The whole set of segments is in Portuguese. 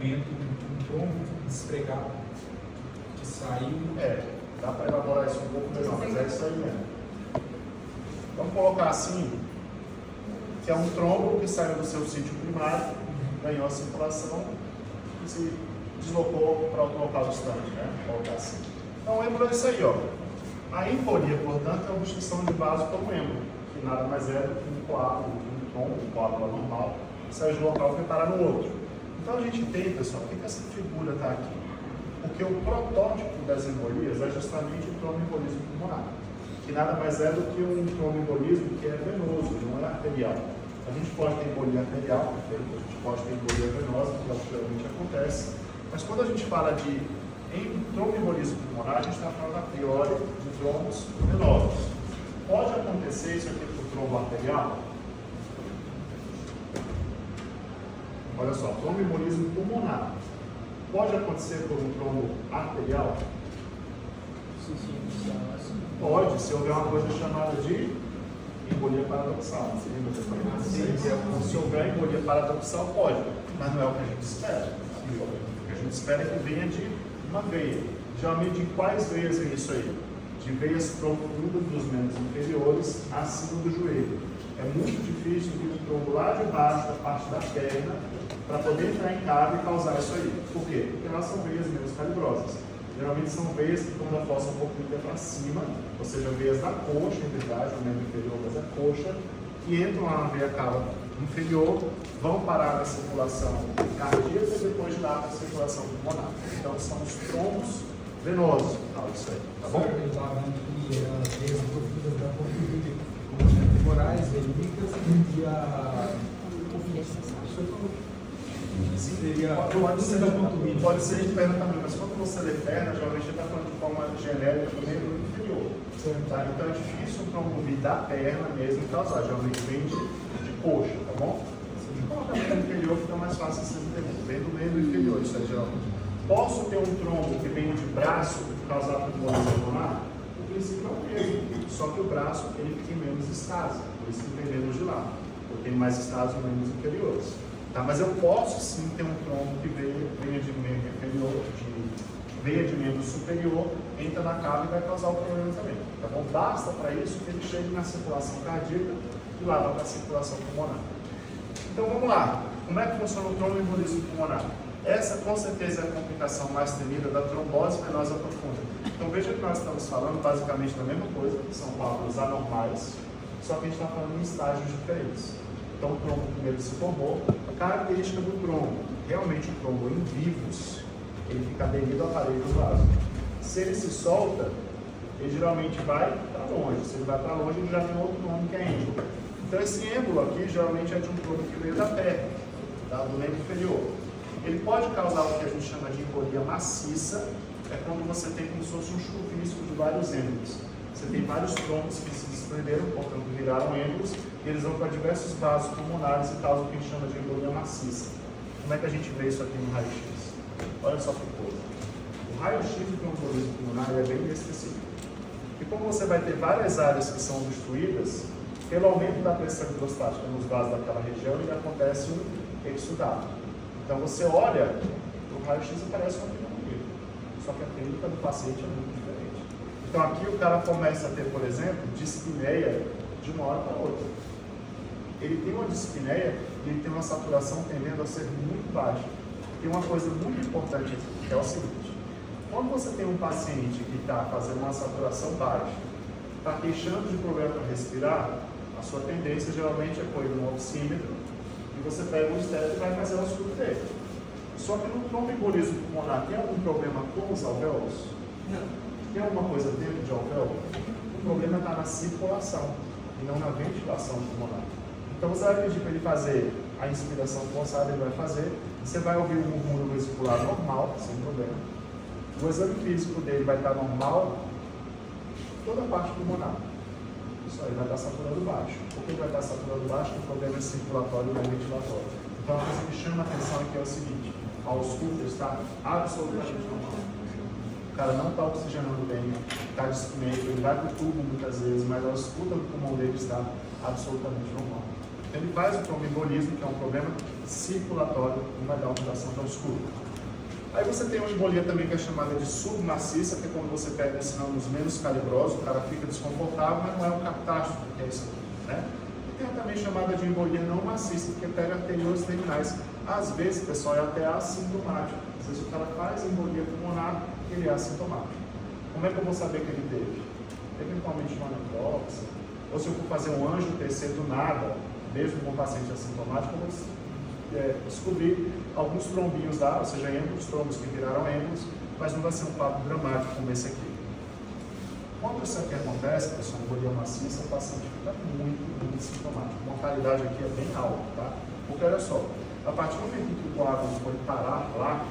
rompimento, um trombo despregado que saiu. Dá para elaborar isso um pouco melhor, mas é isso aí mesmo. Vamos colocar assim, que é um trombo que saiu do seu sítio primário, ganhou a circulação e se deslocou para outro local distante, né? Vamos colocar assim. Então, o êmbolo é isso aí, ó. A embolia, portanto, é a obstrução de vaso por um êmbolo, que nada mais é do que um coágulo, um trombo, um coágulo normal, que sai de um local e vai parar no outro. Então, a gente tem, pessoal, por que essa figura está aqui? Porque o protótipo das embolias é justamente o tromboembolismo pulmonar, que nada mais é do que um tromboembolismo que é venoso, não é arterial. A gente pode ter embolia arterial, a gente pode ter embolia venosa, que é o que geralmente acontece, mas quando a gente fala de tromboembolismo pulmonar, a gente está falando a priori de trombos venosos. Pode acontecer isso aqui para o trombo arterial? Olha só, tromboembolismo pulmonar. Pode acontecer por um trombo arterial? Pode, se houver uma coisa chamada de embolia paradoxal. Se houver embolia paradoxal, pode, mas não é o que a gente espera. O que a gente espera é que venha de uma veia. Geralmente, de quais veias vem isso aí? De veias profundas dos membros inferiores acima do joelho. É muito difícil vir um trombo lá de baixo, da parte da perna, para poder entrar em cabo e causar isso aí. Por quê? Porque elas são veias menos calibrosas. Geralmente são veias que estão da fossa um pouquinho para cima, ou seja, veias da coxa, em verdade, o membro inferior, mas a coxa, que entram lá na veia cava inferior, vão parar na circulação cardíaca e depois de lá para a circulação pulmonar. Então são os trombos venosos, isso aí, tá bom? Eu estava vendo que as veias profundas da conjuntivite, como temporais, verídicas, e a pode ser de perna também, mas quando você lê perna, geralmente está falando de forma genérica do membro inferior. Tá? Então é difícil um trombo vir da perna mesmo e causar, geralmente vem de coxa, tá bom? Se colocar no membro inferior, fica mais fácil de entender. Vem do membro inferior, isso é geralmente. Posso ter um trombo que vem de braço causar trombolise pulmonar? O princípio é o mesmo, só que o braço ele fica em menos estase, por isso que vem menos de lá, porque tem mais estase em membros inferiores. Tá, mas eu posso sim ter um trombo que venha de membro inferior, veia de membro superior, entra na cava e vai causar o problema também. Tá bom? Basta para isso que ele chegue na circulação cardíaca e lá vai para a circulação pulmonar. Então vamos lá. Como é que funciona o tromboembolismo pulmonar? Essa com certeza é a complicação mais temida da trombose venosa profunda. Então veja que nós estamos falando basicamente da mesma coisa, que são coágulos anormais, só que a gente está falando em estágios diferentes. Então o trombo primeiro se formou. Característica do trombo, realmente o trombo em vivos, ele fica aderido ao aparelho do vaso. Se ele se solta, ele geralmente vai para longe. Se ele vai para longe, ele já tem outro nome que é êmbolo. Então esse êmbolo aqui geralmente é de um trombo que veio da perna, tá? Do membro inferior. Ele pode causar o que a gente chama de embolia maciça, é quando você tem como se fosse um chuvisco de vários êmbolos. Você tem vários trombos que se desprenderam, portanto viraram êmbolos, e eles vão para diversos vasos pulmonares e causam o que a gente chama de embolia maciça. Como é que a gente vê isso aqui no raio-x? Olha só que coisa. O raio-x do trombolismo pulmonar é bem específico. E como você vai ter várias áreas que são obstruídas, pelo aumento da pressão hidrostática nos vasos daquela região, ele acontece um exudado. Então você olha, o raio-x parece uma pneumonia, só que a clínica do paciente é muito diferente. Então aqui o cara começa a ter, por exemplo, dispneia de uma hora para outra. Ele tem uma dispneia e ele tem uma saturação tendendo a ser muito baixa. Tem uma coisa muito importante aqui, que é o seguinte: quando você tem um paciente que está fazendo uma saturação baixa, está queixando de problema para respirar, a sua tendência geralmente é pôr no oxímetro e você pega um estético e vai fazer o estudo dele. Só que no tromboembolismo pulmonar, tem algum problema com os alvéolos? Não. Tem alguma coisa dentro de alvéolo? O problema está na circulação e não na ventilação pulmonar. Então você vai pedir para ele fazer a inspiração forçada, ele vai fazer, você vai ouvir o murmúrio vesicular normal, sem problema. O exame físico dele vai estar normal, toda a parte pulmonar. Isso aí vai estar saturando baixo. Por que vai estar saturando baixo? O problema é circulatório e não ventilatório. Então a coisa que chama a atenção aqui é o seguinte: a ausculta está absolutamente normal. O cara não está oxigenando bem, está dispneio, ele vai para o tubo muitas vezes, mas a ausculta do pulmão dele está absolutamente normal. Então ele faz o tromboembolismo, que é um problema circulatório, não vai dar uma ondulação tão escura. Aí você tem uma embolia também que é chamada de submaciça, que é quando você pega esse ramos menos calibrosos, o cara fica desconfortável, mas não é um catástrofe, que é isso aqui, né? E tem a também chamada de embolia não maciça, que pega arteriosas terminais. Às vezes, pessoal, é até assintomático. Às vezes o cara faz embolia pulmonar, ele é assintomático. Como é que eu vou saber que ele teve? Eventualmente uma necrópsia, ou se eu for fazer um anjo TC do nada, mesmo com um paciente assintomático, eu vou descobrir alguns trombinhos lá, ou seja, êmbolos, trombos que viraram êmbolos, mas não vai ser um quadro dramático como esse aqui. Quando isso aqui acontece, pessoal, embolia maciça, o paciente fica muito sintomático. A mortalidade aqui é bem alta, tá? Porque olha só, a partir do momento que o coágulo foi parar lá,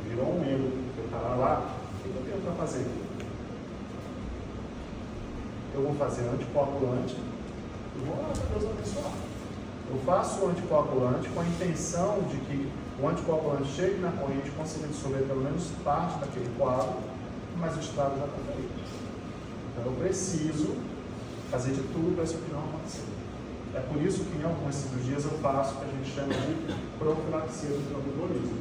virou um êmbolo, foi parar lá, o que eu tenho para fazer aqui? Eu vou fazer anticoagulante e vou lá para Deus abençoar. Eu faço o anticoagulante com a intenção de que o anticoagulante chegue na corrente e consiga dissolver pelo menos parte daquele coágulo, mas o estrago já está feito. Então eu preciso fazer de tudo para isso aqui não acontecer. É por isso que em algumas cirurgias eu faço o que a gente chama de profilaxia do tromboembolismo.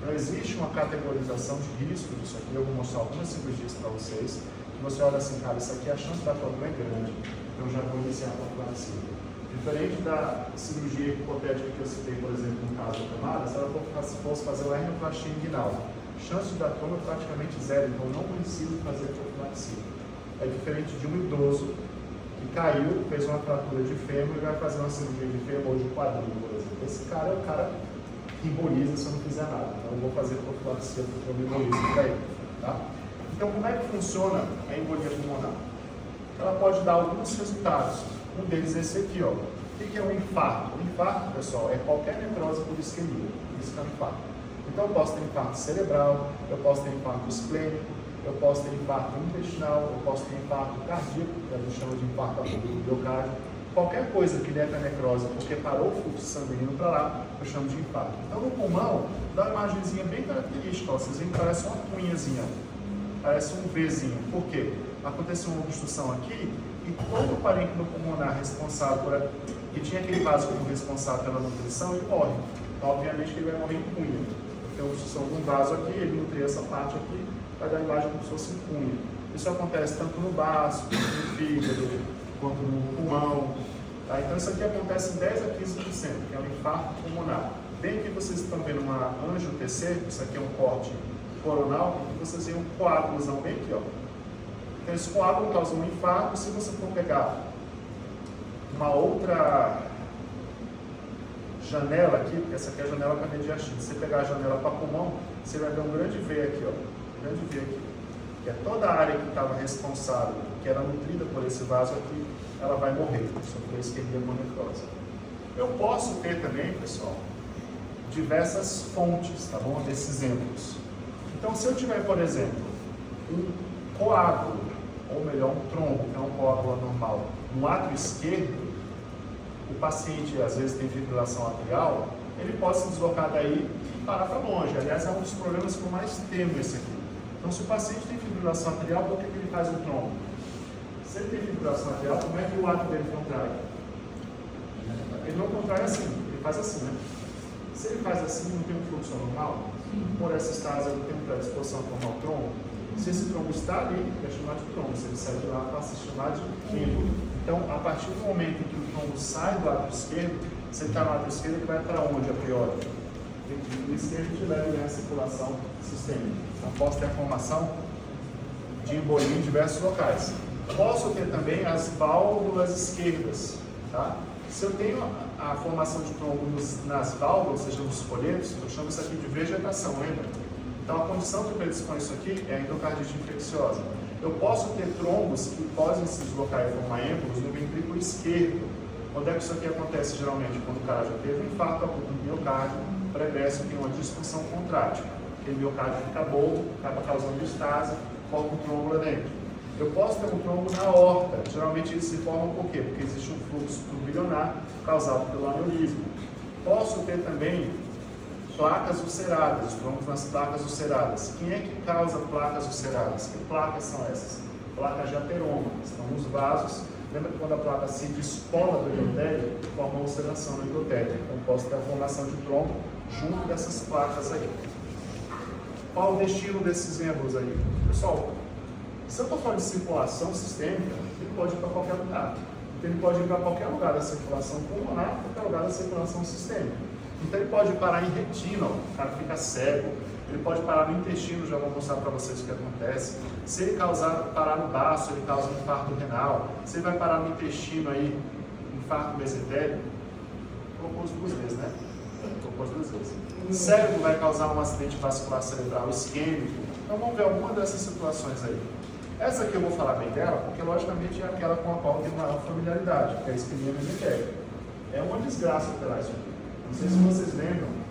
Então existe uma categorização de risco disso aqui, eu vou mostrar algumas cirurgias para vocês, que você olha assim, cara, isso aqui a chance da problema é grande, então eu já vou iniciar a profilaxia. Diferente da cirurgia hipotética que eu citei, por exemplo, no caso da camada, se ela fosse fazer uma hernioplastia inguinal, chance de dar trauma é praticamente zero, então não preciso fazer profilaxia. É diferente de um idoso que caiu, fez uma fratura de fêmur e vai fazer uma cirurgia de fêmur ou de quadril, por exemplo. Esse cara é o cara que emboliza se eu não fizer nada, então eu vou fazer profilaxia para o tromboembolismo para ele. Tá? Então, como é que funciona a embolia pulmonar? Ela pode dar alguns resultados. Um deles é esse aqui, ó. O que é um infarto? O infarto, pessoal, é qualquer necrose por isquemia. Isso que é um infarto. Então, eu posso ter infarto cerebral, eu posso ter infarto esplênico, eu posso ter infarto intestinal, eu posso ter infarto cardíaco, que a gente chama de infarto agudo do miocárdio. Qualquer coisa que leve a necrose porque parou o fluxo sanguíneo para lá, eu chamo de infarto. Então, no pulmão, dá uma imagenzinha bem característica, ó. Vocês veem que parece uma cunhazinha, parece um Vzinho. Por quê? Aconteceu uma obstrução aqui e todo o parênquima pulmonar responsável por que tinha aquele vaso como responsável pela nutrição, ele morre. Então, obviamente que ele vai morrer em cunha. Tem uma obstrução de um vaso aqui, ele nutria essa parte aqui, vai dar a imagem como se fosse em cunha. Isso acontece tanto no baço, quanto no fígado, quanto no pulmão. Tá? Então, isso aqui acontece em 10 a 15%, que é um infarto pulmonar. Bem que vocês estão vendo uma angio-TC, isso aqui é um corte coronal, e vocês veem um coágulozão bem aqui, ó. Então, esse coágulo causa um infarto. Se você for pegar uma outra janela aqui, porque essa aqui é a janela para mediastite, se você pegar a janela para pulmão, você vai ver um grande V aqui, ó. Um grande V aqui. Que é toda a área que estava responsável, que era nutrida por esse vaso aqui, ela vai morrer, sofrer isquemia com necrose. Eu posso ter também, pessoal, diversas fontes, tá bom? Desses êmbolos. Então, se eu tiver, por exemplo, um coágulo, ou melhor, um trombo, que é um coágulo anormal, no átrio esquerdo, o paciente às vezes tem fibrilação atrial, ele pode se deslocar daí e parar para longe. Aliás, é um dos problemas que eu mais temo esse aqui. Então, se o paciente tem fibrilação atrial, por que ele faz um trombo? Se ele tem fibrilação atrial, como é que o átrio dele contrai? Ele não contrai assim, ele faz assim, né? Se ele faz assim, não tem um fluxo normal, por essa estase ele tem uma predisposição a formar o trombo. Se esse trombo está ali, é chamado de trombo. Se ele sai de lá, passa a se chamar de êmbolo. Então, a partir do momento em que o trombo sai do átrio esquerdo, se ele está no átrio esquerdo, ele vai para onde, a priori? Do esquerdo, te leva a circulação sistêmica. Então, posso ter a formação de embolia em diversos locais. Posso ter também as válvulas esquerdas, tá? Se eu tenho a formação de trombo nas válvulas, ou seja, nos folhetos, eu chamo isso aqui de vegetação, lembra? Então, a condição que predispõe isso aqui é a endocardite infecciosa. Eu posso ter trombos que podem se deslocar e formar êmbolos no ventrículo esquerdo. Quando é que isso aqui acontece, geralmente? Quando o cara já teve um infarto agudo no miocárdio, progresso tem uma disfunção contrátil. Aquele miocárdio fica bobo, acaba causando estase, forma um trombo lá dentro. Eu posso ter um trombo na aorta. Geralmente eles se formam por quê? Porque existe um fluxo turbilionar causado pelo aneurisma. Posso ter também placas ulceradas, trombos nas placas ulceradas. Quem é que causa placas ulceradas? Que placas são essas? Placas de ateroma. Estão nos vasos Lembra que quando a placa se descola do endotélio, forma uma ulceração no endotélio. Então posso ter a formação de trombo junto dessas placas aí. Qual o destino desses êmbolos aí? Pessoal, se eu estou falando de circulação sistêmica, ele pode ir para qualquer lugar. Então ele pode ir para qualquer lugar da circulação pulmonar, qualquer lugar da circulação sistêmica. Então ele pode parar em retina, o cara fica cego. Ele pode parar no intestino, já vou mostrar para vocês o que acontece. Se ele parar no baço, ele causa um infarto renal. Se ele vai parar no intestino aí, infarto mesentérico, propôs 2 vezes, né? Propôs 2 vezes. Cérebro vai causar um acidente vascular cerebral isquêmico. Então vamos ver alguma dessas situações aí. Essa aqui eu vou falar bem dela, porque logicamente é aquela com a qual eu tenho maior familiaridade, que é a isquemia mesentérica. É uma desgraça operar isso aqui. Não sei se vocês lembram.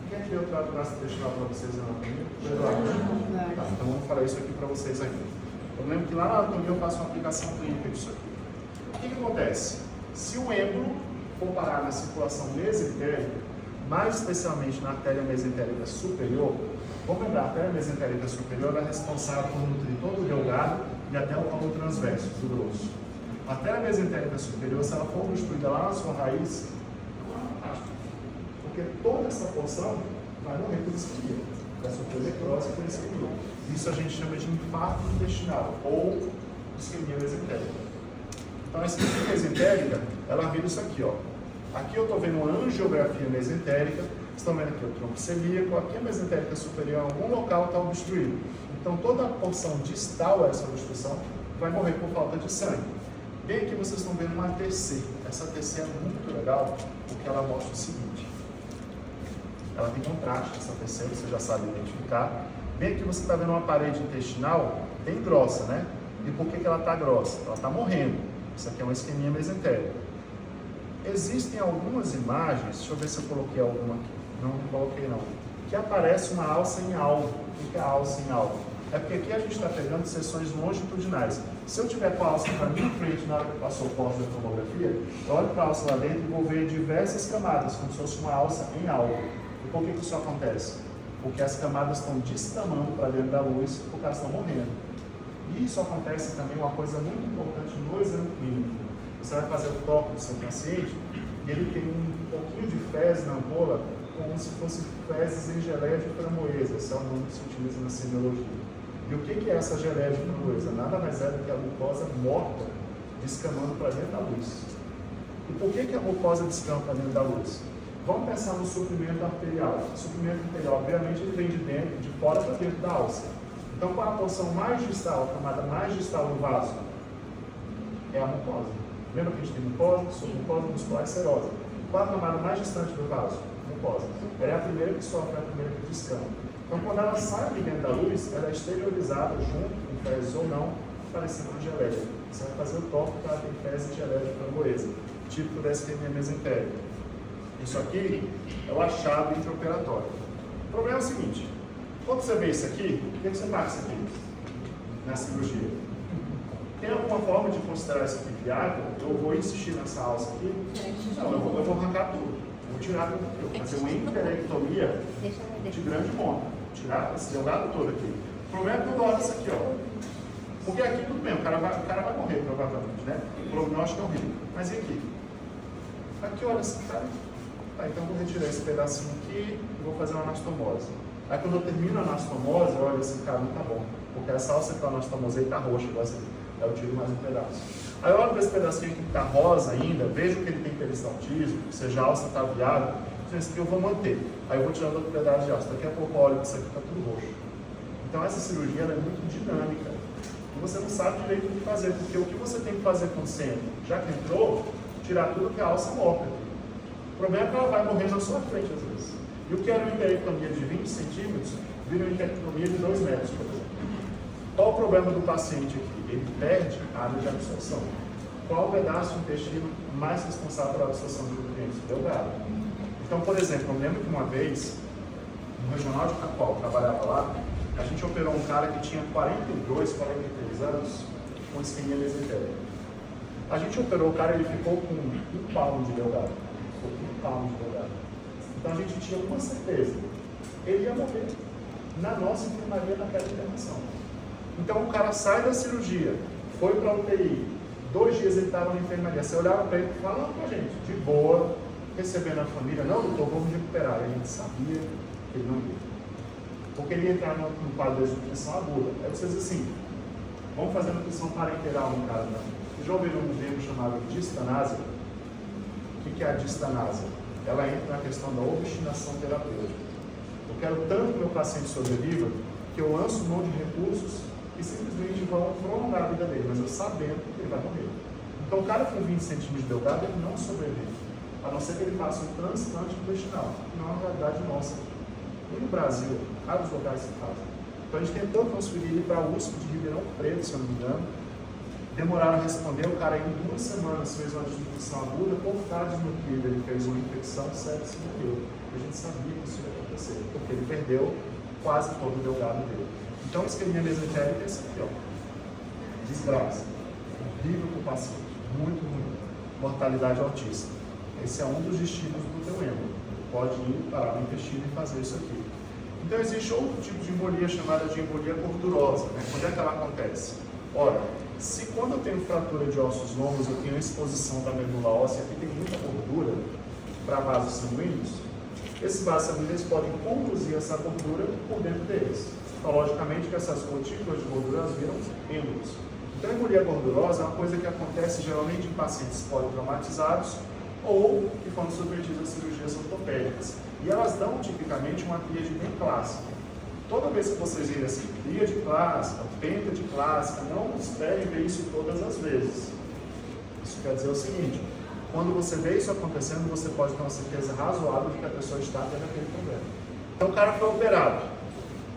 Quem é que deu o trato gastrointestinal para vocês na anatomia? Tá, então vamos falar isso aqui para vocês aqui. Eu lembro que lá na anatomia eu faço uma aplicação clínica disso aqui. O que acontece? Se o êmbolo for parar na circulação mesentérica, mais especialmente na artéria mesentérica superior, vamos lembrar, a artéria mesentérica superior é responsável por nutrir todo o delgado e até o colo transverso, do grosso. A artéria mesentérica superior, se ela for obstruída lá na sua raiz, porque toda essa porção vai morrer por isquemia, vai sofrer necrose por isquemia. Isso a gente chama de infarto intestinal ou isquemia mesentérica. Então a isquemia mesentérica, ela vira isso aqui, ó. Aqui eu estou vendo uma angiografia mesentérica, estão vendo aqui o tronco celíaco, aqui a mesentérica superior, em algum local está obstruído. Então toda a porção distal a essa obstrução vai morrer por falta de sangue. Bem aqui vocês estão vendo uma TC. Essa TC é muito legal, porque ela mostra o seguinte. Ela tem contraste, essa TC, você já sabe identificar. Bem aqui você está vendo uma parede intestinal bem grossa, né? E por que ela está grossa? Ela está morrendo. Isso aqui é uma isquemia mesentérica. Existem algumas imagens, deixa eu ver se eu coloquei alguma aqui. Não coloquei não. Que aparece uma alça em alvo. O que é a alça em alvo? É porque aqui a gente está pegando seções longitudinais. Se eu tiver com a alça para minha frente na hora que passou o pós da tomografia, eu olho para a alça lá dentro e vou ver diversas camadas, como se fosse uma alça em alvo. E por que isso acontece? Porque as camadas estão destamando para dentro da luz, porque elas estão morrendo. E isso acontece também, uma coisa muito importante no exame clínico. Você vai fazer o toque do seu paciente e ele tem um pouquinho de fezes na ampola, como se fosse fezes em geleia de framboesa. Esse é o nome que se utiliza na semiologia. E o que é essa geleia de framboesa? Nada mais é do que a mucosa morta descamando para dentro da luz. E por que a mucosa descama para dentro da luz? Vamos pensar no suprimento arterial. O suprimento arterial, obviamente, ele vem de dentro, de fora para dentro da alça. Então, qual a porção mais distal, a camada mais distal do vaso? É a mucosa. Lembra que a gente tem mucosa, submucosa, muscular e serosa. Qual a camada mais distante do vaso? Mucosa. Ela é a primeira que sofre, é a primeira que descama. Então, quando ela sai de dentro da luz, ela é exteriorizada junto com fezes ou não, parecendo uma geleia. Você vai fazer o toque para ela ter fezes de geleia de framboesa, típico da isquemia mesentérica. Isso aqui é o achado intraoperatório. O problema é o seguinte: quando você vê isso aqui, o que você marca isso aqui na cirurgia? Tem alguma forma de considerar isso aqui viável? Eu vou insistir nessa alça aqui? Não, eu vou arrancar tudo. Vou tirar tudo aqui. Vou fazer uma hiperectomia de grande monta. Tirar esse delgado todo aqui. O problema é que eu olho isso aqui, ó. Porque aqui tudo bem, o cara vai morrer provavelmente, né? O prognóstico é horrível. Mas e aqui? Aqui, olha esse cara. Tá, então eu vou retirar esse pedacinho aqui e vou fazer uma anastomose. Aí quando eu termino a anastomose, olha, esse cara não tá bom. Porque essa alça que eu anastomosei tá roxa, igual assim. Aí eu tiro mais um pedaço. Aí eu olho para esse pedacinho aqui que tá rosa ainda, vejo que ele tem peristaltismo, ou seja, a alça tá viável. Esse aqui eu vou manter. Aí eu vou tirar outro pedaço de alça. Daqui a pouco eu olho que isso aqui tá tudo roxo. Então essa cirurgia ela é muito dinâmica. E você não sabe direito o que fazer, porque o que você tem que fazer com o centro, já que entrou, tirar tudo que a alça morta. O problema é que ela vai morrer na sua frente às vezes. E o que era uma hiperectomia de 20 centímetros, vira uma hiperectomia de 2 metros, por exemplo. Qual o problema do paciente aqui? Ele perde a área de absorção. Qual o pedaço do intestino mais responsável pela absorção de nutrientes? Delgado. Então, por exemplo, eu lembro que uma vez, no regional de Cacoal, eu trabalhava lá, a gente operou um cara que tinha 42, 43 anos, com isquemia mesentérica. A gente operou o cara, ele ficou com 1 pound de delgado. Ficou com 1 pound de delgado. Então a gente tinha uma certeza, ele ia morrer na nossa enfermaria naquela internação. Então o cara sai da cirurgia, foi para a UTI, 2 dias ele estava na enfermaria. Você olhava para ele falando com a gente, de boa, recebendo a família, não, doutor, vamos recuperar. E a gente sabia que ele não ia. Porque ele ia entrar no quadro de nutrição aguda. Aí você diz assim, vamos fazer nutrição parenteral no caso, né? Vocês já ouviram um termo chamado distanásia? O que é a distanásia? Ela entra na questão da obstinação terapêutica. Eu quero tanto que meu paciente sobreviva que eu lanço mão de recursos que simplesmente vão prolongar a vida dele, mas eu sabendo que ele vai morrer. Então o cara com 20 centímetros de delgado, ele não sobrevive, a não ser que ele faça um transplante intestinal, que não é uma realidade nossa. E no Brasil, vários locais se fazem. Então a gente tentou transferir ele para a USP de Ribeirão Preto, se eu não me engano. Demoraram a responder, o cara em 2 semanas fez uma desnutrição aguda, por estar desnutrido, ele fez uma infecção, sepsis e morreu. A gente sabia que isso ia acontecer, porque ele perdeu quase todo o delgado dele. Então, a isquemia mesentérica é essa aqui, ó. Desgraça. Horrível para o paciente. Muito ruim. Mortalidade altíssima. Esse é um dos destinos do teu êmbolo. Pode ir parar no intestino e fazer isso aqui. Então, existe outro tipo de embolia chamada de embolia gordurosa. Né? Quando é que ela acontece? Ora, se quando eu tenho fratura de ossos longos, eu tenho exposição da medula óssea, aqui tem muita gordura para vasos sanguíneos, esses vasos sanguíneos podem conduzir essa gordura por dentro deles. Então, logicamente, que essas gotículas de gordura viram êmbolos. Então, a embolia gordurosa é uma coisa que acontece geralmente em pacientes politraumatizados ou que foram submetidos a cirurgias ortopédicas. E elas dão, tipicamente, uma tríade bem clássica. Toda vez que vocês virem assim, tríade clássica, penta de clássica, não esperem ver isso todas as vezes. Isso quer dizer o seguinte, quando você vê isso acontecendo, você pode ter uma certeza razoável de que a pessoa está tendo aquele problema. Então, o cara foi operado.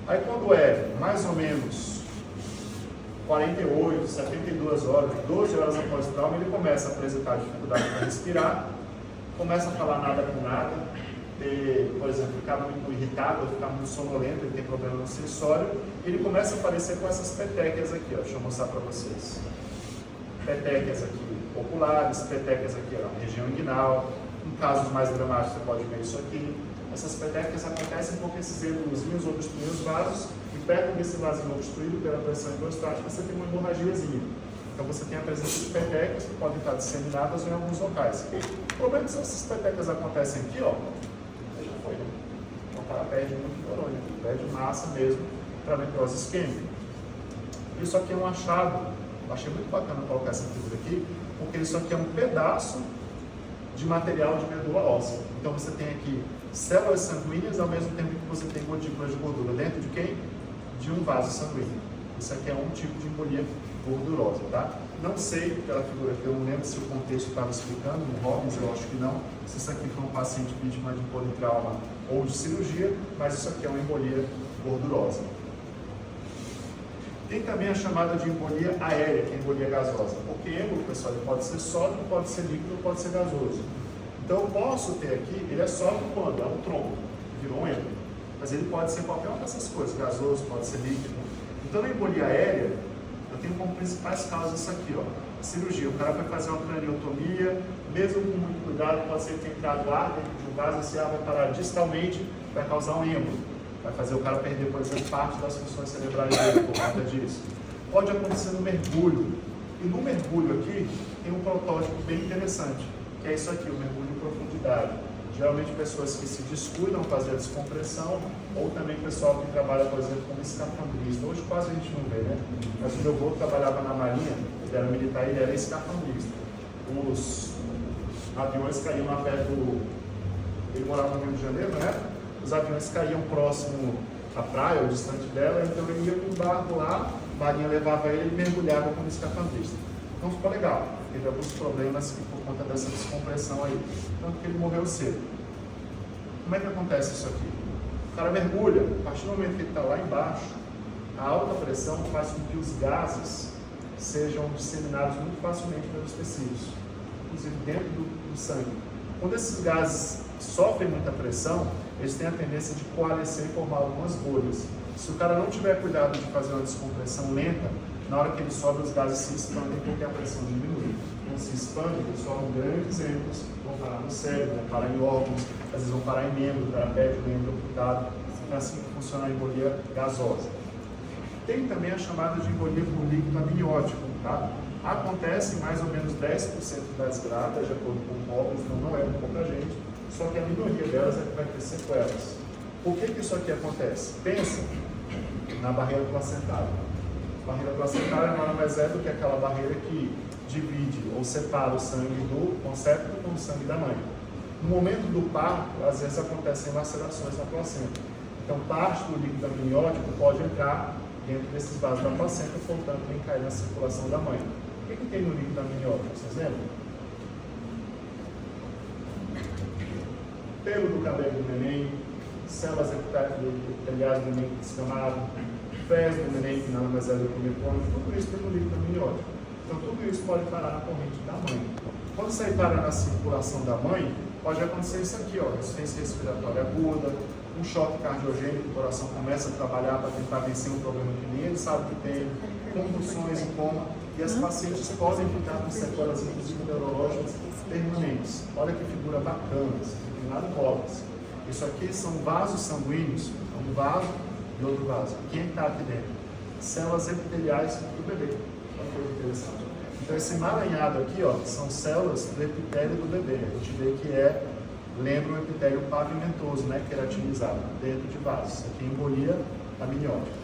Aí, quando é mais ou menos 48, 72 horas, 12 horas após o trauma, ele começa a apresentar dificuldade para respirar, começa a falar nada com nada, por exemplo, ficar muito irritado, ficar muito sonolento, ele tem problema no sensório, ele começa a aparecer com essas petequias aqui, ó, deixa eu mostrar para vocês. Petequias aqui oculares, petequias aqui na região inguinal, em casos mais dramáticos você pode ver isso aqui. Essas petequias acontecem porque esses êmbolos obstruem os vasos e perto desse vasinho obstruído pela pressão hidrostática você tem uma hemorragiazinha. Então você tem a presença de petequias que podem estar disseminadas em alguns locais. O problema é que se essas petequias acontecem aqui, ó, já foi, né? Então o cara perde muito neurônio, perde massa mesmo para necrose isquêmica. Isso aqui é um achado, eu achei muito bacana colocar essa figura aqui, porque isso aqui é um pedaço de material de medula óssea. Então você tem aqui células sanguíneas ao mesmo tempo que você tem gotículas de gordura dentro de quem? De um vaso sanguíneo. Isso aqui é um tipo de embolia gordurosa, tá? Não sei pela figura aqui, eu não lembro se o contexto estava explicando, no Robbins eu acho que não, se isso aqui foi um paciente vítima de politrauma ou de cirurgia, mas isso aqui é uma embolia gordurosa. Tem também a chamada de embolia aérea, que é embolia gasosa. Porque êmbolo, pessoal, ele pode ser sólido, pode ser líquido, pode ser gasoso. Então eu posso ter aqui, ele é sólido quando? É um trombo, virou um êmbolo. Mas ele pode ser qualquer uma dessas coisas, gasoso, pode ser líquido. Então na embolia aérea, eu tenho como principais causas isso aqui, ó. Cirurgia, o cara vai fazer uma craniotomia, mesmo com muito cuidado, pode ser que tenha entrado ar dentro de um vaso, esse ar vai parar distalmente, vai causar um êmbolo. Vai fazer o cara perder, por exemplo, parte das funções cerebrais dele por conta disso. Pode acontecer no mergulho. E no mergulho aqui, tem um protótipo bem interessante, que é isso aqui, o mergulho em profundidade. Geralmente pessoas que se descuidam fazer a descompressão, ou também pessoal que trabalha, por exemplo, como escafandrista. Hoje quase a gente não vê, né? Mas o meu avô trabalhava na Marinha, ele era militar e ele era escafandrista. Os aviões caíam lá perto do... Ele morava no Rio de Janeiro, né? Os aviões caíam próximo à praia ou distante dela, então ele ia no barco lá, a marinha levava ele e mergulhava como escafandrista. Então ficou legal, teve alguns problemas por conta dessa descompressão aí, tanto que ele morreu cedo. Como é que acontece isso aqui? O cara mergulha, a partir do momento que ele está lá embaixo, a alta pressão faz com que os gases sejam disseminados muito facilmente pelos tecidos, inclusive dentro do sangue. Quando esses gases sofrem muita pressão, eles têm a tendência de coalescer e formar algumas bolhas. Se o cara não tiver cuidado de fazer uma descompressão lenta, na hora que ele sobe, os gases se expandem porque a pressão diminui. Então se expandem, eles formam grandes êmbolos, vão parar no cérebro, vão parar em órgãos, às vezes vão parar em membro, o cara perde o membro amputado. Então é assim que funciona a embolia gasosa. Tem também a chamada de embolia por líquido amniótico, tá? Acontece em mais ou menos 10% das gradas, de acordo com o Robbins, então não é pouca gente, só que a minoria delas é que vai ter sequelas. Por que isso aqui acontece? Pensa na barreira placentária. A barreira placentária nada mais é do que aquela barreira que divide ou separa o sangue do concépito com o sangue da mãe. No momento do parto, às vezes acontecem lacerações na placenta. Então, parte do líquido amniótico pode entrar dentro desses vasos da placenta, portanto, vem cair na circulação da mãe. O que tem no líquido amniótico? Vocês lembram? Pelo do cabelo do neném, células epiteliais do neném descamado, fezes do neném que nada mais é do que o metônio, tudo isso tem no líquido amniótico. Então, tudo isso pode parar na corrente da mãe. Quando isso aí para na circulação da mãe, pode acontecer isso aqui, ó, insuficiência respiratória aguda, um choque cardiogênico, o coração começa a trabalhar para tentar vencer um problema que nem ele sabe que tem, convulsões e coma, e as pacientes podem ficar com sequelas, inclusive neurológicas, permanentes. Olha que figura bacana, nada Robbins. Isso aqui são vasos sanguíneos, um vaso e outro vaso. Quem está aqui dentro? Células epiteliais do bebê. Olha que coisa interessante. Então, esse emaranhado aqui, ó, são células do epitélio do bebê. A gente vê que lembra o epitélio pavimentoso, né, queratinizado, dentro de vasos. Aqui embolia amniótica.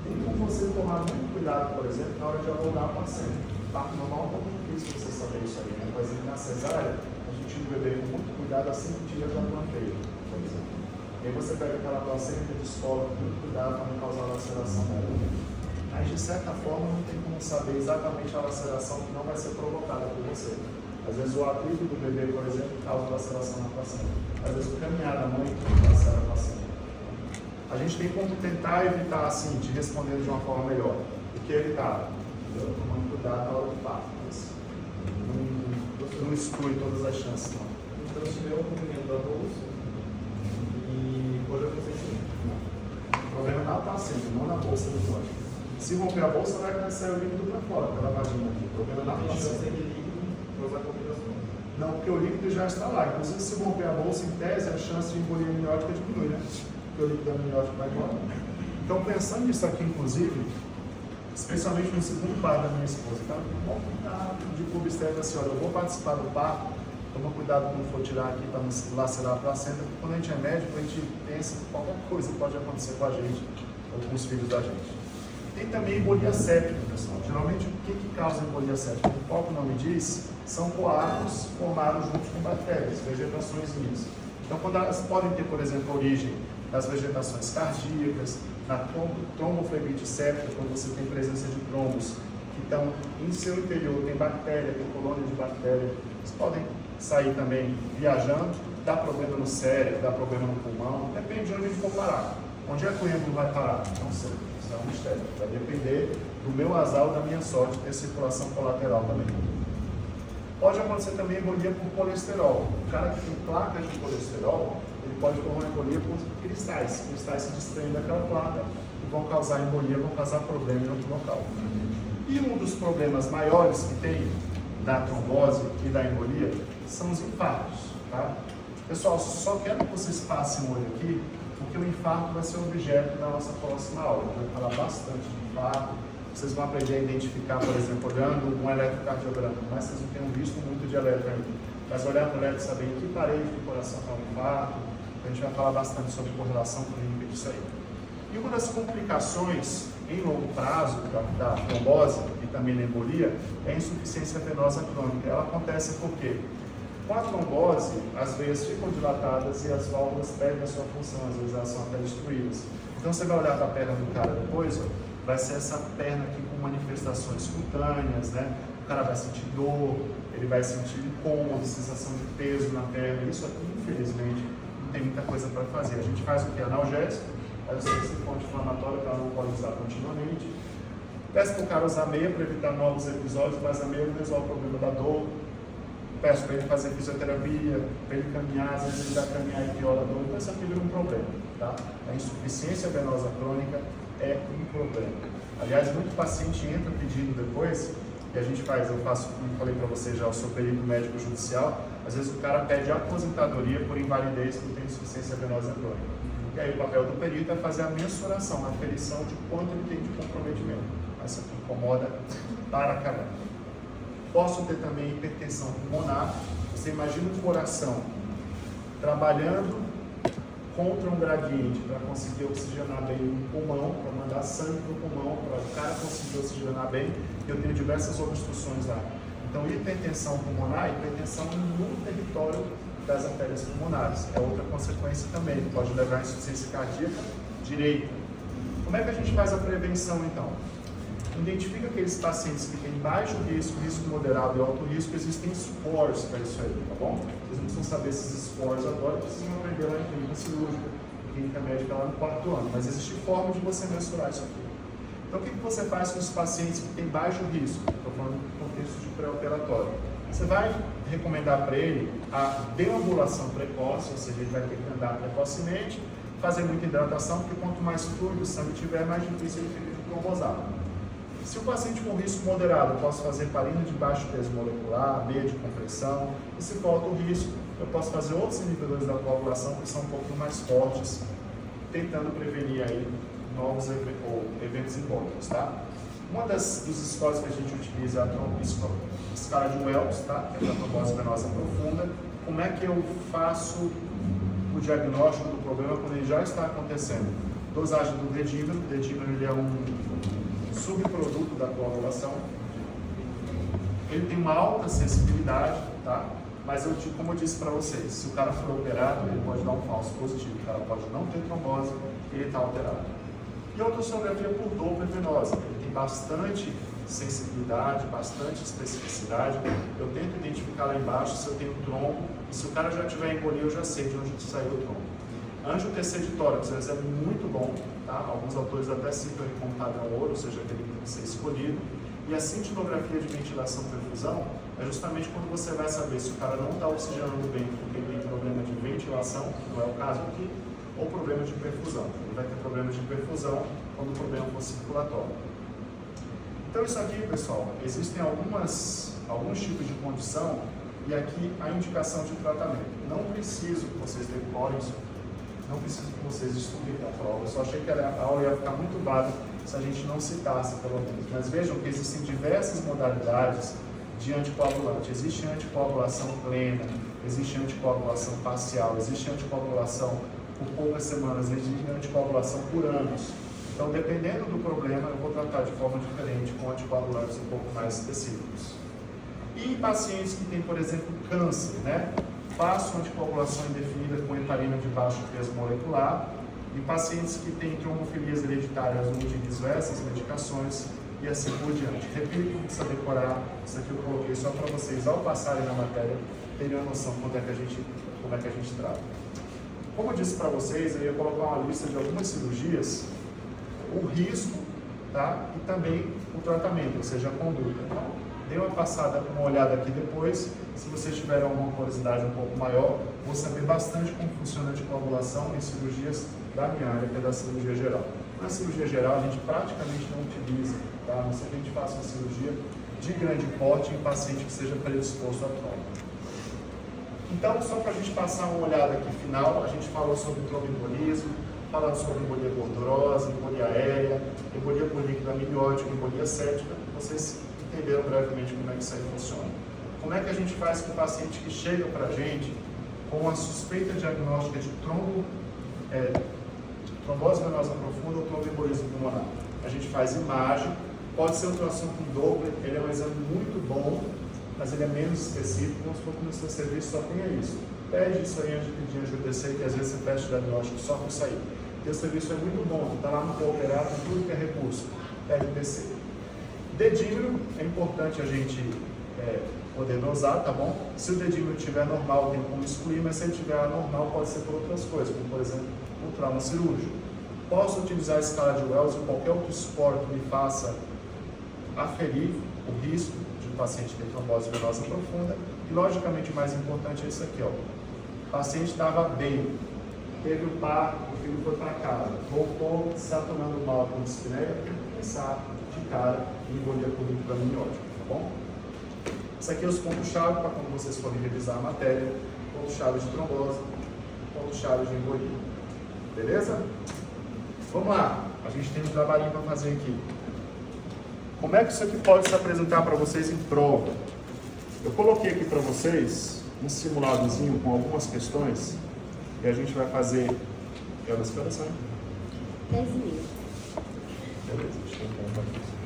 Tem como você tomar muito cuidado, por exemplo, na hora de abordar a placenta. Parto normal é um pouco difícil você saber isso aí, né? Por exemplo, na cesárea, a gente tira o bebê com muito cuidado assim que tira já do manteiro, por exemplo. E aí você pega aquela placenta e descola com muito cuidado para não causar laceração nela. Mas, de certa forma, não tem como saber exatamente a laceração que não vai ser provocada por você. Às vezes o atrito do bebê, por exemplo, causa laceração na placenta. Às vezes o caminhar da mãe lacera a placenta. A gente tem como tentar evitar, assim, de responder de uma forma melhor. O que evitar? Tomando cuidado na hora do parto. Não exclui todas as chances, não. Então, se tiver um movimento da bolsa, e pode acontecer. O problema é na placenta, não na bolsa do código. Se romper a bolsa, vai sair o líquido para fora, pela vagina aqui. O problema é na placenta. Não, porque o líquido já está lá. Inclusive, se romper a bolsa, em tese, a chance de embolia amniótica diminui, né? Porque o líquido amniótico vai embora. Então, pensando nisso aqui, inclusive, especialmente no segundo parto da minha esposa, então, bom cuidado de obstetra assim, olha, eu vou participar do parto, toma cuidado quando for tirar aqui para não lacerar a placenta, porque quando a gente é médico, a gente pensa que qualquer coisa pode acontecer com a gente ou com os filhos da gente. Tem também embolia séptica, pessoal. Geralmente, o que causa embolia séptica? O próprio nome diz, são coágulos formados juntos com bactérias, vegetaçõezinhas. Então, quando elas podem ter, por exemplo, a origem das vegetações cardíacas, na tromboflebite séptica, quando você tem presença de trombos que estão em seu interior, tem bactéria, tem colônia de bactéria, eles podem sair também viajando, dá problema no cérebro, dá problema no pulmão, depende de onde a gente for parar. Onde é que o êmbolo vai parar? Não sei. É um mistério. Vai depender do meu azar ou da minha sorte ter circulação colateral também. Pode acontecer também embolia por colesterol. O cara que tem placas de colesterol, ele pode ter uma embolia por cristais. Cristais se distraem daquela placa e vão causar embolia, vão causar problema em outro local. E um dos problemas maiores que tem da trombose e da embolia são os infartos. Tá? Pessoal, só quero que vocês passem o olho aqui, porque o infarto vai ser objeto da nossa próxima aula. A gente vai falar bastante de infarto. Vocês vão aprender a identificar, por exemplo, olhando um eletrocardiograma. Mas vocês não tenham visto muito de eletro ainda. Mas olhar para o eletro e saber em que parede do coração está o infarto. A gente vai falar bastante sobre correlação clínica disso aí. E uma das complicações em longo prazo da trombose e também da embolia é a insuficiência venosa crônica. Ela acontece por quê? Com a trombose, as veias ficam dilatadas e as válvulas perdem a sua função, às vezes elas são até destruídas. Então você vai olhar para a perna do cara depois, ó, vai ser essa perna aqui com manifestações cutâneas, né? O cara vai sentir dor, ele vai sentir incômodo, sensação de peso na perna. Isso aqui, infelizmente, não tem muita coisa para fazer. A gente faz o que? Analgésico, aí você tem esse ponto inflamatório para não pode usar continuamente. Peço para o cara usar meia para evitar novos episódios, mas a meia não resolve o problema da dor. Peço para ele fazer fisioterapia, para ele caminhar, às vezes ele vai caminhar e piora a dor, então isso aqui vira um problema, tá? A insuficiência venosa crônica é um problema. Aliás, muito paciente entra pedindo depois E a gente faz, eu faço, como falei para vocês já, eu sou perito médico judicial, às vezes o cara pede aposentadoria por invalidez que tem insuficiência venosa crônica. E aí o papel do perito é fazer a mensuração, a aferição de quanto ele tem de comprometimento. Essa aqui incomoda para caramba. Posso ter também hipertensão pulmonar. Você imagina um coração trabalhando contra um gradiente para conseguir oxigenar bem o pulmão, para mandar sangue para o pulmão, para o cara conseguir oxigenar bem. Eu tenho diversas obstruções lá. Então, hipertensão pulmonar, hipertensão no território das artérias pulmonares. É outra consequência também, pode levar a insuficiência cardíaca direita. Como é que a gente faz a prevenção, então? Identifica aqueles pacientes que têm baixo risco, risco moderado e alto risco, existem scores para isso aí, tá bom? Vocês não precisam saber esses scores agora, precisam aprender lá em clínica cirúrgica, clínica médica lá no 4º ano, mas existe forma de você mensurar isso aqui. Então, o que você faz com os pacientes que têm baixo risco? Estou falando do contexto de pré-operatório. Você vai recomendar para ele a deambulação precoce, ou seja, ele vai ter que andar precocemente, fazer muita hidratação, porque quanto mais fluido o sangue tiver, mais difícil ele fica de trombosar. Se o paciente com risco moderado, eu posso fazer parina de baixo peso molecular, meia de compressão, e se for alto risco, eu posso fazer outros inibidores da coagulação que são um pouquinho mais fortes, tentando prevenir aí novos eventos embólicos, tá? Uma dos scores que a gente utiliza é a escala de Wells, tá? Que é a trombose venosa profunda. Como é que eu faço o diagnóstico do problema quando ele já está acontecendo? Dosagem do dedímero. O dedímero ele é um subproduto da coagulação. Ele tem uma alta sensibilidade, tá? Mas como eu disse para vocês, se o cara for operado, ele pode dar um falso positivo. O cara pode não ter trombose e ele está alterado. E a ultrassonografia por Doppler venosa, ele tem bastante sensibilidade, bastante especificidade. Eu tento identificar lá embaixo se eu tenho trombo, e se o cara já tiver embolido, eu já sei de onde saiu o trombo. Anjo TC de tórax é muito bom, tá? Alguns autores até citam ele como padrão ouro, ou seja, aquele que tem que ser escolhido. E a cintilografia de ventilação perfusão é justamente quando você vai saber se o cara não está oxigenando bem porque ele tem problema de ventilação, que não é o caso aqui, ou problema de perfusão. Ele vai ter problema de perfusão quando o problema for circulatório. Então isso aqui, pessoal, existem alguns tipos de condição e aqui a indicação de tratamento. Não preciso que vocês decorem isso, não preciso que vocês estudem para a prova. Eu só achei que a aula ia ficar muito vaga se a gente não citasse, pelo menos. Mas vejam que existem diversas modalidades de anticoagulante. Existe anticoagulação plena, existe anticoagulação parcial, existe anticoagulação por poucas semanas, existe anticoagulação por anos. Então, dependendo do problema, eu vou tratar de forma diferente com anticoagulantes um pouco mais específicos. E em pacientes que têm, por exemplo, câncer, né? Faço anticoagulação indefinida com heparina de baixo peso molecular. Em pacientes que têm trombofilias hereditárias, eu utilizo essas medicações e assim por diante. Repito, não precisa decorar, isso aqui eu coloquei só para vocês, ao passarem na matéria, terem uma noção como é que a gente trata. Como eu disse para vocês, eu ia colocar uma lista de algumas cirurgias, o risco, tá? E também o tratamento, ou seja, a conduta. Então, dê uma olhada aqui depois. Se vocês tiverem alguma curiosidade um pouco maior, vou saber bastante como funciona a anticoagulação em cirurgias da minha área, que é da cirurgia geral. Na cirurgia geral, a gente praticamente não utiliza, tá? A não ser que a gente faça uma cirurgia de grande porte em paciente que seja predisposto a trombo. Então, só para a gente passar uma olhada aqui final, a gente falou sobre tromboembolismo, falando sobre embolia gordurosa, embolia aérea, embolia por líquido amniótico, embolia séptica. Vocês entenderam brevemente como é que isso aí funciona. Como é que a gente faz com o paciente que chega para a gente com a suspeita diagnóstica de trombose venosa profunda ou tromboembolismo pulmonar? A gente faz imagem, pode ser ultrassom com Doppler, ele é um exame muito bom, mas ele é menos específico, vamos supor que no seu serviço só tenha isso. Pede isso aí antes de pedir ajuda DC, que às vezes você pede diagnóstico só com isso aí. Teu serviço é muito bom, tu está lá no teu operado, tudo que é recurso, pede DC. Dedímero, é importante a gente poder dosar, tá bom? Se o dedímero estiver normal, tem como excluir, mas se ele estiver anormal, pode ser por outras coisas, como por exemplo, um trauma cirúrgico. Posso utilizar a escala de Wells ou qualquer outro score que me faça aferir o risco de um paciente ter trombose venosa profunda. E, logicamente, o mais importante é isso aqui, ó. O paciente estava bem, teve o parto, o filho foi para casa, voltou, se atonando mal com dispneia, tem que pensar de cara em embolia por líquido amniótico, tá bom? Isso aqui é os pontos-chave para quando vocês forem revisar a matéria, pontos-chave de trombose, pontos-chave de embolia. Beleza? Vamos lá, a gente tem um trabalhinho para fazer aqui. Como é que isso aqui pode se apresentar para vocês em prova? Eu coloquei aqui para vocês um simuladozinho com algumas questões e a gente vai fazer. Que horas são? 10h30. Beleza, deixa eu colocar aqui.